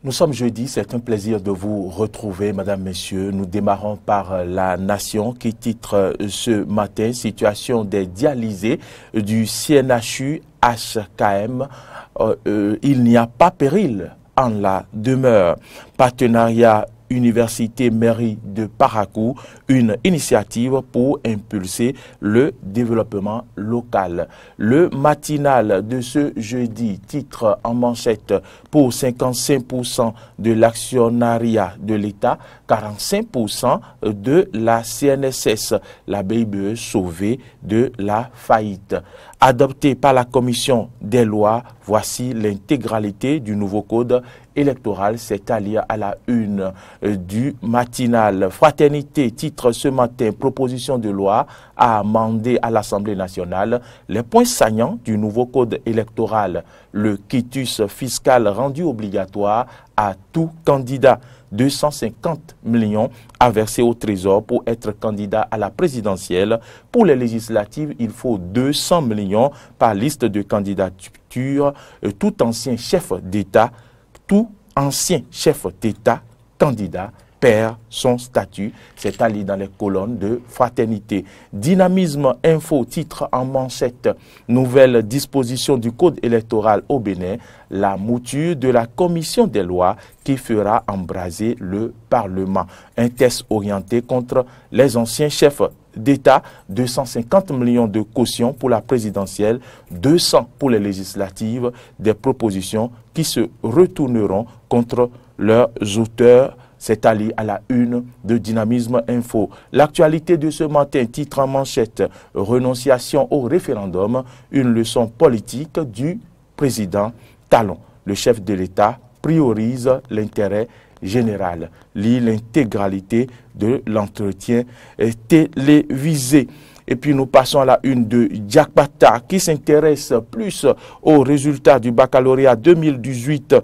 Nous sommes jeudi, c'est un plaisir de vous retrouver, Madame, Messieurs. Nous démarrons par La Nation qui titre ce matin « Situation des dialysés du CNHU HKM. Il n'y a pas péril en la demeure. Partenariat Université Mairie de Parakou, une initiative pour impulser le développement local. Le matinal de ce jeudi titre en manchette pour 55% de l'actionnariat de l'État, 45% de la CNSS, la BIBE sauvée de la faillite. Adopté par la commission des lois, voici l'intégralité du nouveau code électoral, c'est à lire à la une du matinal. Fraternité titre ce matin proposition de loi à amender à l'Assemblée nationale les points saillants du nouveau code électoral. Le quitus fiscal rendu obligatoire à tout candidat. 250 millions à verser au Trésor pour être candidat à la présidentielle. Pour les législatives, il faut 200 millions par liste de candidature. Tout ancien chef d'État candidat perd son statut. C'est à lire dans les colonnes de Fraternité. Dynamisme Info titre en manchette nouvelle disposition du code électoral au Bénin, la mouture de la commission des lois qui fera embraser le Parlement. Un test orienté contre les anciens chefs d'État, 250 millions de caution pour la présidentielle, 200 pour les législatives, des propositions qui se retourneront contre leurs auteurs. C'est à lire à la une de Dynamisme Info. L'actualité de ce matin, titre en manchette, renonciation au référendum, une leçon politique du président Talon. Le chef de l'État priorise l'intérêt général. Lit l'intégralité de l'entretien télévisé. Et puis nous passons à la une de Diakbata qui s'intéresse plus aux résultats du baccalauréat 2018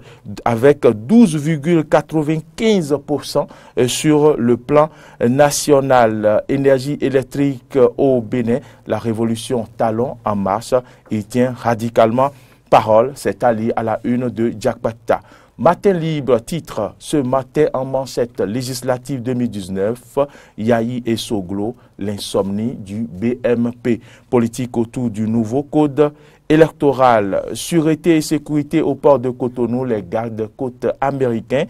avec 12,95% sur le plan national. Énergie électrique au Bénin, la révolution Talon en marche et tient radicalement parole. C'est à lire à la une de Diakbata. Matin libre titre ce matin en manchette législative 2019, Yahi et Soglo, l'insomnie du BMP. Politique autour du nouveau code électoral. Sûreté et sécurité au port de Cotonou, les gardes-côtes américains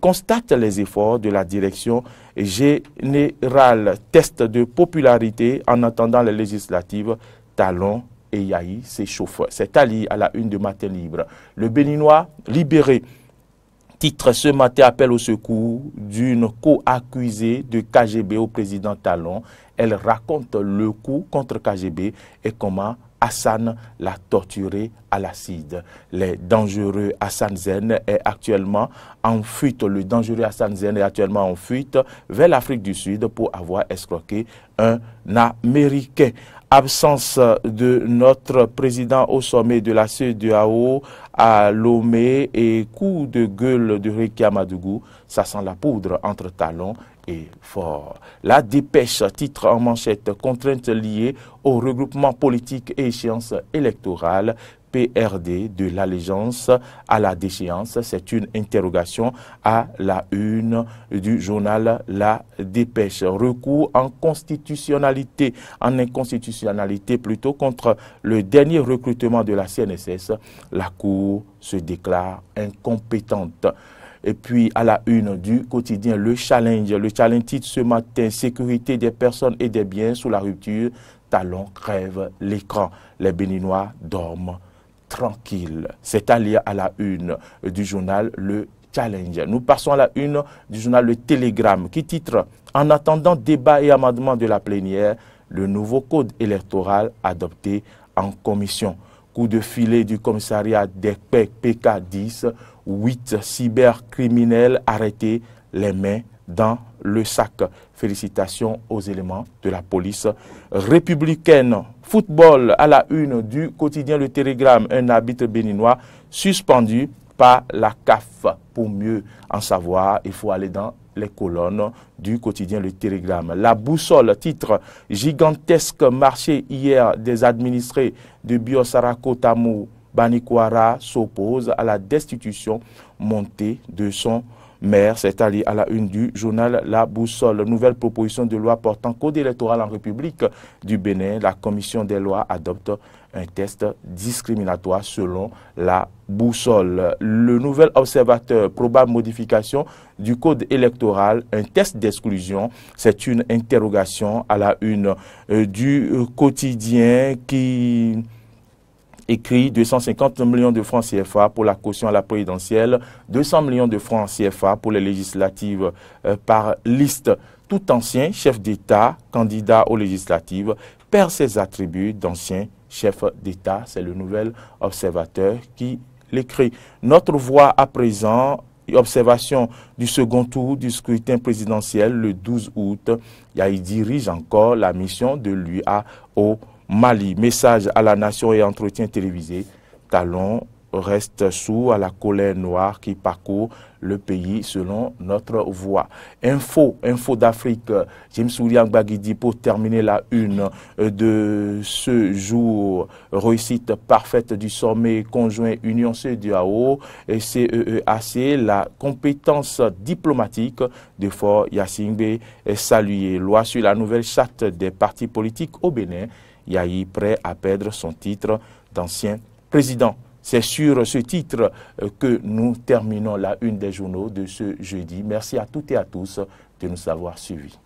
constatent les efforts de la direction générale. Test de popularité en attendant les législatives, Talon et Yahi s'échauffent. C'est à lire à la une de Matin libre. Le Béninois libéré. Titre ce matin appel au secours d'une co-accusée de KGB au président Talon. Elle raconte le coup contre KGB et comment Hassan l'a torturé à l'acide. Le dangereux Hassan Zen est actuellement en fuite. Le dangereux Hassan Zen est actuellement en fuite vers l'Afrique du Sud pour avoir escroqué un Américain. Absence de notre président au sommet de la CEDEAO à Lomé et coup de gueule de Réki Amadougou, ça sent la poudre entre Talon et Fort. La dépêche titre en manchette contraintes liées au regroupement politique et échéance électorale. PRD de l'allégeance à la déchéance, c'est une interrogation à la une du journal La Dépêche. Recours en inconstitutionnalité plutôt contre le dernier recrutement de la CNSS. La Cour se déclare incompétente. Et puis à la une du quotidien Le Challenge titre ce matin sécurité des personnes et des biens sous la rupture. Talon crève l'écran. Les Béninois dorment tranquille. C'est à lire à la une du journal Le Challenge. Nous passons à la une du journal Le Télégramme qui titre « En attendant débat et amendement de la plénière, le nouveau code électoral adopté en commission. Coup de filet du commissariat des PK10, 8 cybercriminels arrêtés, les mains dans le sac. Félicitations aux éléments de la police républicaine. Football à la une du quotidien Le Télégramme, un arbitre béninois suspendu par la CAF. Pour mieux en savoir, il faut aller dans les colonnes du quotidien Le Télégramme. La boussole titre gigantesque marché hier des administrés de Biosarako Tamou Banikwara s'oppose à la destitution montée de son maire. C'est allé à la une du journal La Boussole. Nouvelle proposition de loi portant code électoral en République du Bénin. La commission des lois adopte un test discriminatoire selon La Boussole. Le nouvel observateur, probable modification du code électoral, un test d'exclusion. C'est une interrogation à la une du quotidien qui écrit 250 millions de francs CFA pour la caution à la présidentielle, 200 millions de francs CFA pour les législatives par liste. Tout ancien chef d'État, candidat aux législatives, perd ses attributs d'ancien chef d'État. C'est le nouvel observateur qui l'écrit. Notre voix à présent, observation du second tour du scrutin présidentiel le 12 août. Il dirige encore la mission de l'UA au Mali. Message à la nation et entretien télévisé. Talon reste sourd à la colère noire qui parcourt le pays selon notre voix. Info d'Afrique. James William Bagidi pour terminer la une de ce jour. Réussite parfaite du sommet conjoint Union CEDEAO et CEEAC. La compétence diplomatique de Fort Yassingbe est saluée. Loi sur la nouvelle charte des partis politiques au Bénin. Yahi prêt à perdre son titre d'ancien président. C'est sur ce titre que nous terminons la une des journaux de ce jeudi. Merci à toutes et à tous de nous avoir suivis.